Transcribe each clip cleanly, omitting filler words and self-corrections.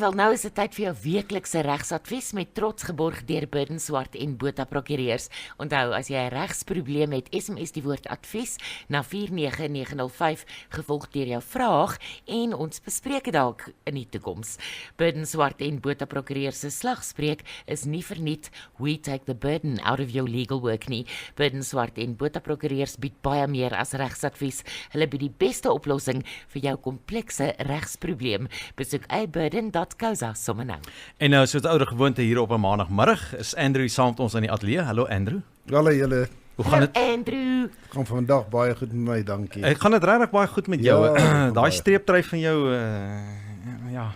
Wel nou is dit tyd vir jou weeklikse regsadvies met trots geborg deur Burden Swart en Botha Prokureurs. Onthou, as jy 'n regsprobleem het, SMS die woord advies na 49905 gevolg deur jou vraag en ons bespreek dit dalk in die toekoms. Burden Swart en Botha Prokureurs se slagspreuk is nie verniet "We take the burden out of your legal work" nie. Burden Swart en Botha Prokureurs bied baie meer as regsadvies. Hulle bied die beste oplossing vir jou komplekse regsprobleem. Besoek burden.co.za sommer nou. En nou, soos oude gewoonte hier op 'n maandagmiddag, is Andrew saam met ons in die ateljee. Hallo Andrew. Hallo julle. Hoe gaan dit? Andrew. Gaan vandag baie goed met my, dankie. Ek gaan dit regtig baie goed met jou. Ja, Daai baie. streepdryf van jou ja.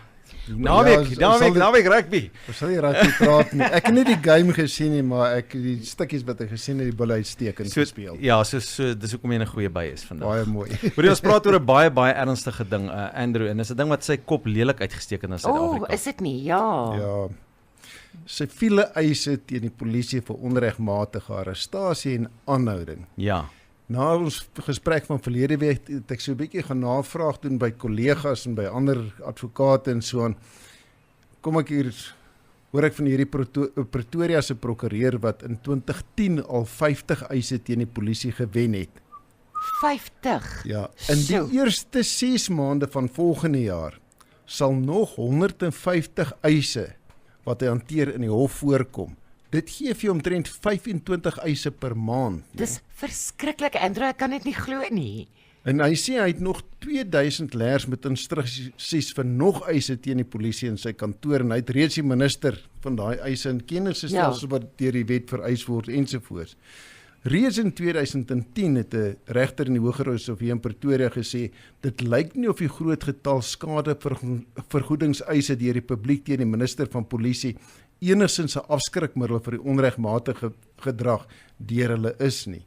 Naweek rugby. Ons sal nie rugby praat nie. Ek het nie die game gesien nie, maar die stukkies wat ek gesien het, die bulle uitstekend gespeel. Ja, dis hoekom jy 'n goeie by is vandag. Baie mooi. Maar ons praat oor 'n baie ernstige ding, Andrew, en dis 'n ding wat sy kop lelik uitgesteek het in Suid-Afrika. Is dit nie? Ja. Ja. Siviele eise teen die polisie vir onregmatige arrestasie en aanhouding. Ja. Na ons gesprek van verlede week het ek so 'n bietjie gaan navraag doen by kollegas en by ander advokate en so aan. Kom ek hier, hoor ek van hierdie Pretoria se prokureur wat in 2010 al 50 eise teen die polisie gewen het. 50. Ja, in die eerste 6 maande van volgende jaar sal nog 150 eise wat hy hanteer in die hof voorkom. Dit gee vir jou omtrent 25 eise per maand. Dis verskriklik, Andrew, ek kan dit nie glo nie. En hy sê hy het nog 2000 leers met instruksies vir nog eise teen die polisie in sy kantoor en hy het reeds die minister van daai eise in kennis gestel wat deur die wet vereis word ensovoorts. Reeds in 2010 het 'n regter in die Hooggeregs Hof hier in Pretoria gesê, dit lyk nie of die groot getal skadevergoedingseise deur die publiek teen die minister van polisie enigstens 'n afskrikmiddel vir die onregmatige gedrag deur hulle is nie.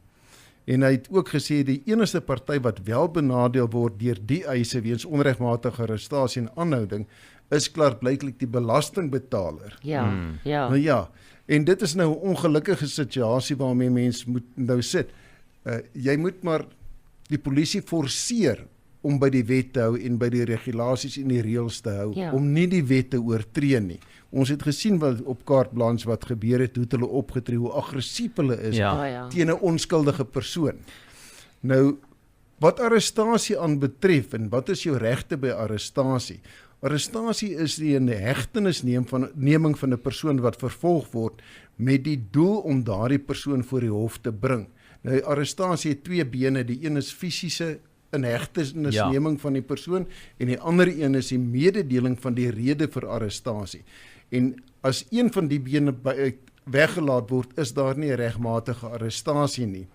En hy het ook gesê die enigste party wat wel benadeel word deur die eise weens onregmatige arrestasie en aanhouding is klaarblyklik die belastingbetaler. Ja, ja. Nou ja, en dit is nou 'n ongelukkige situasie waarmee mens moet nou sit. Jy moet maar die polisie forceer om by die wet te hou en by die regulasies en die reëls te hou, om nie die wet te oortree nie. Ons het gesien wat op Carte Blanche wat gebeur het, hoe hulle opgetree, hoe aggressief hulle is teen 'n onskuldige persoon. Nou, wat arrestasie aanbetref en wat is jou regte by arrestasie? Arrestasie is die in hegtenisneming van 'n persoon wat vervolg word met die doel om daardie persoon voor die hof te bring. Nou, arrestasie het 2 bene, die een is fisiese inhegtenisneming van die persoon en die ander een is die mededeling van die rede vir arrestasie. En as een van die bene weggelaat word, is daar nie 'n regmatige arrestasie nie.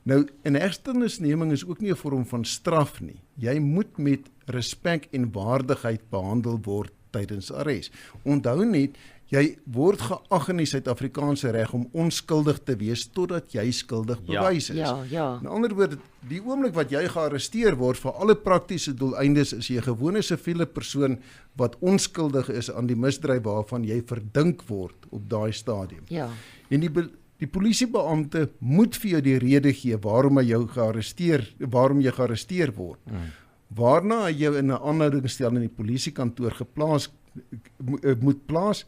Nou, inhegtenisneming is ook nie 'n vorm van straf nie. Jy moet met respek en waardigheid behandel word tydens arrest. Onthou net, jy word geag in die Suid-Afrikaanse reg om onskuldig te wees totdat jy skuldig bewys is. Ja. In ander woorde, die oomblik wat jy gearresteer word vir alle praktiese doeleindes is jy 'n gewone siviele persoon wat onskuldig is aan die misdryf waarvan jy verdink word op daai stadium. Ja. En die polisiebeampte moet vir jou die rede gee waarom jy gearresteer word. Waarna hy jou in 'n aanhoudingsstel in die polisiekantoor moet plaas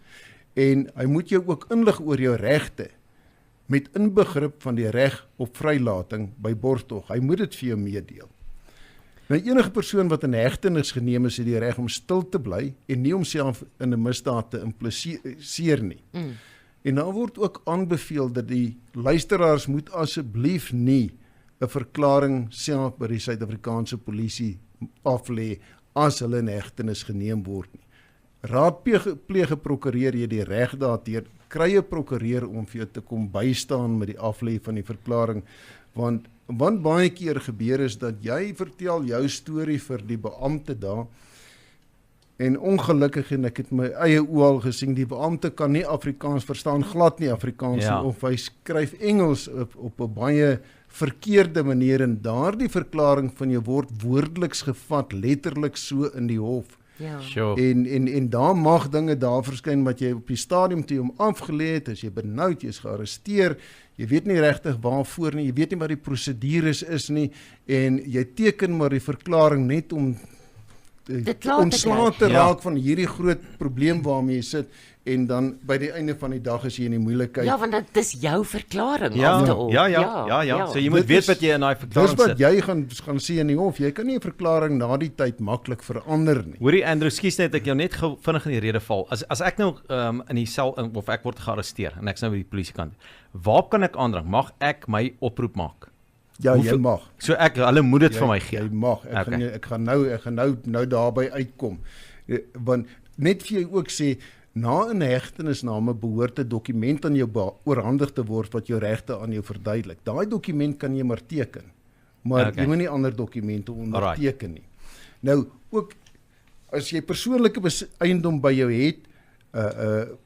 en hy moet jou ook inlig oor jou regte met inbegrip van die reg op vrylating by borgtog. Hy moet dit vir jou meedeel. Nou, enige persoon wat in hegtenis geneem is, het die reg om stil te bly en nie homself in 'n misdaad te impliseer nie. En dan word ook aanbeveel dat die luisteraars moet asseblief nie 'n verklaring self by die Suid-Afrikaanse polisie aflê as hulle in hegtenis geneem word nie. Raadpleeg 'n prokureur jy die reg daarteer, kry 'n prokureur om vir jou te kom bystaan met die aflê van die verklaring, want baie keer gebeur is dat jy vertel jou storie vir die beampte daar, en ongelukkig, en ek het my eie oë al gesien, die beampte kan nie Afrikaans verstaan, glad nie Afrikaans, of hy skryf Engels op 'n baie verkeerde manier, en daardie verklaring van jou word woordeliks gevat, letterlik so in die hof. En daar mag dinge daar verskyn wat jy op die stadium toe hom afgelê het, as jy benoud, jy is gearresteer, jy weet nie regtig waarvoor nie, jy weet nie wat die prosedures is nie, en jy teken maar die verklaring net om Dit laat ontslae te Ja. raak van hierdie groot probleem waarmee jy sit en dan by die einde van die dag is jy in die moeilikheid. Ja, want dit is jou verklaring Ja, afteral. ja. So jy moet Dit weet is- wat jy in daai Dis verklaring wat sit. jy gaan sê in die hof. Jy kan nie 'n verklaring na die tyd maklik verander nie. Hoorie Andrew, skus net ek jou net vinnig in die rede val. As ek nou in die sel of ek word gearresteer en ek's nou by die polisiekant. Waar kan ek aandring? Mag ek my oproep maak? Ja, Hoeveel- jy mag. So hulle moet dit vir my gee. Jy mag. Ek gaan nou daarby uitkom. Want net vir jou ook sê na 'n hegtenisname behoort 'n dokument aan jou oorhandig te word wat jou regte aan jou verduidelik. Daai dokument kan jy maar teken. Maar jy moet nie ander dokumente onderteken nie. Nou ook as jy persoonlike eiendom by jou het,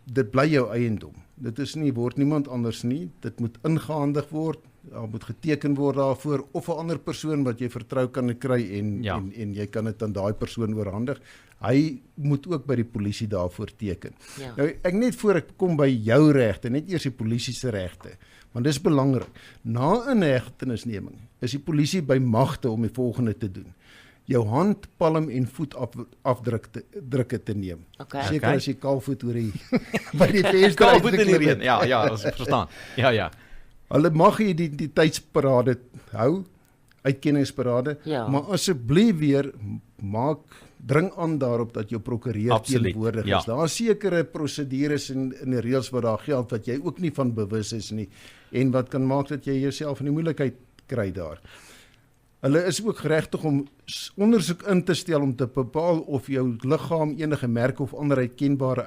dit bly jou eiendom. Dit is nie word niemand anders nie. Dit moet ingehandig word. Daar moet geteken word daarvoor of 'n ander persoon wat jy vertrou kan kry en jy kan dit aan daai persoon oorhandig. Hy moet ook by die polisie daarvoor teken. Ja. Nou ek net voor ek kom by jou regte, net eers die polisie se regte. Want dis belangrik. Na 'n hegtenisneming is die polisie by magte om die volgende te doen. Jou hand, palm en voetafdrukke te neem. Okay. Seker as jy kaalvoet oor die by die venster Kaalvoet in die uitgeklim reën. het. Ja, ons verstaan. Ja. Hulle mag die identiteitsparade hou, uitkenningsparade, Ja. maar asseblief weer dring aan daarop dat jou prokureur Absoluut, teenwoordig ja. is. Daar is sekere prosedures en die reëls wat daar geld wat jy ook nie van bewus is nie en wat kan maak dat jy jouself in die moeilikheid kry daar. Hulle is ook geregtig om ondersoek in te stel om te bepaal of jou liggaam enige merke of ander uitkenbare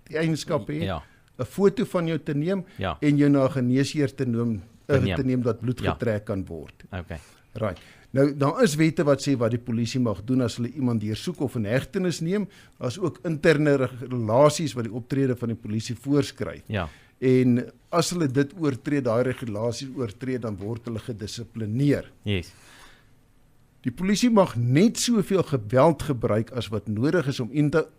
eienskappe het. Ja. 'n Foto van jou te neem Ja. en jou na 'n geneesheer te neem dat bloed Ja. getrek kan word. Okay. Right. Nou daar is wette wat sê wat die polisie mag doen as hulle iemand deursoek of in hegtenis neem. Daar's ook interne regulasies wat die optrede van die polisie voorskryf. Ja. En as hulle dit oortree, daai regulasies oortree, dan word hulle gedissiplineer. Yes. Die polisie mag net soveel geweld gebruik as wat nodig is om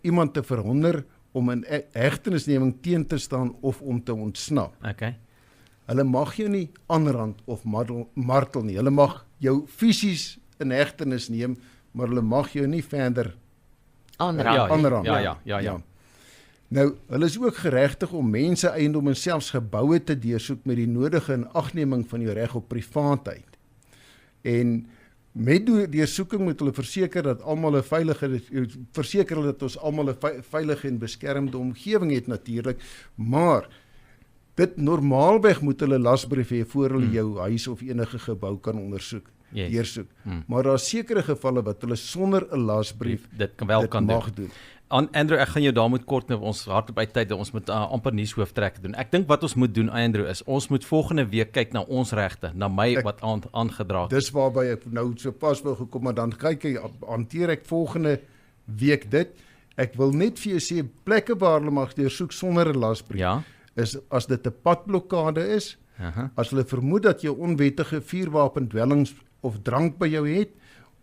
iemand te verhinder om in hegtenisneming teen te staan of om te ontsnap. Okay. Hulle mag jou nie aanrand of martel nie. Hulle mag jou fisies in hegtenis neem, maar hulle mag jou nie verder aanrand. Ja. Nou, hulle is ook geregtig om mense eiendom en selfs geboue te deursoek met die nodige inagneming van jou reg op privaatheid. En met deursoeking moet hulle verseker dat ons almal 'n veilige en beskermde omgewing het natuurlik, maar dit normaalweg moet hulle lasbrief hê voor hulle jou huis of enige gebou kan ondersoek. Yes. Deursoek. Maar daar is sekere gevalle wat hulle sonder 'n lasbrief dit kan mag doen. Andrew, ek gaan jou daar moet kort nou ons hardloop uit tyd, ons moet amper nuushooftrekke doen. Ek dink wat ons moet doen, Andrew, is ons moet volgende week kyk na ons regte, na wat aangedra. Dis waarby ek nou so pas wou gekom, maar dan kyk ek, hanteer ek volgende week dit. Ek wil net vir jou sê, plekke waar hulle mag deursoek sonder 'n lasbrief, Ja. is as dit 'n padblokkade is, as hulle vermoed dat jy onwettige vuurwapendwelms of drank by jou het,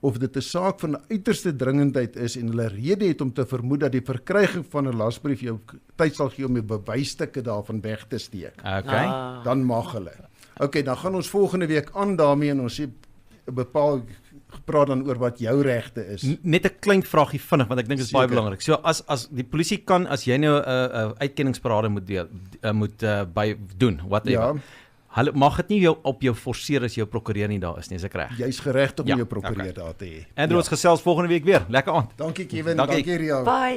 of dit 'n saak van uiterste dringendheid is en hulle rede het om te vermoed dat die verkryging van 'n lasbrief jou tyd sal gee om die bewysstukke daarvan weg te steek. Okay. Dan mag hulle. Okay, dan gaan ons volgende week aan daarmee en ons sê gepraat dan oor wat jou regte is. Net 'n klein vraagie vinnig want ek dink dit is baie Seker. belangrik. So as die polisie kan, as jy nou 'n uitkenningsparade moet by doen, whatever. Ja. Hulle mag dit nie op jou forceer as jou prokureur nie daar is nie, is ek reg? Jy's geregtig om Ja, jou prokureur okay. daar te hê. Andrew, ons gesels volgende week weer. Lekker aand. Dankie Kevin, Dankie. dankie Ria. Bye.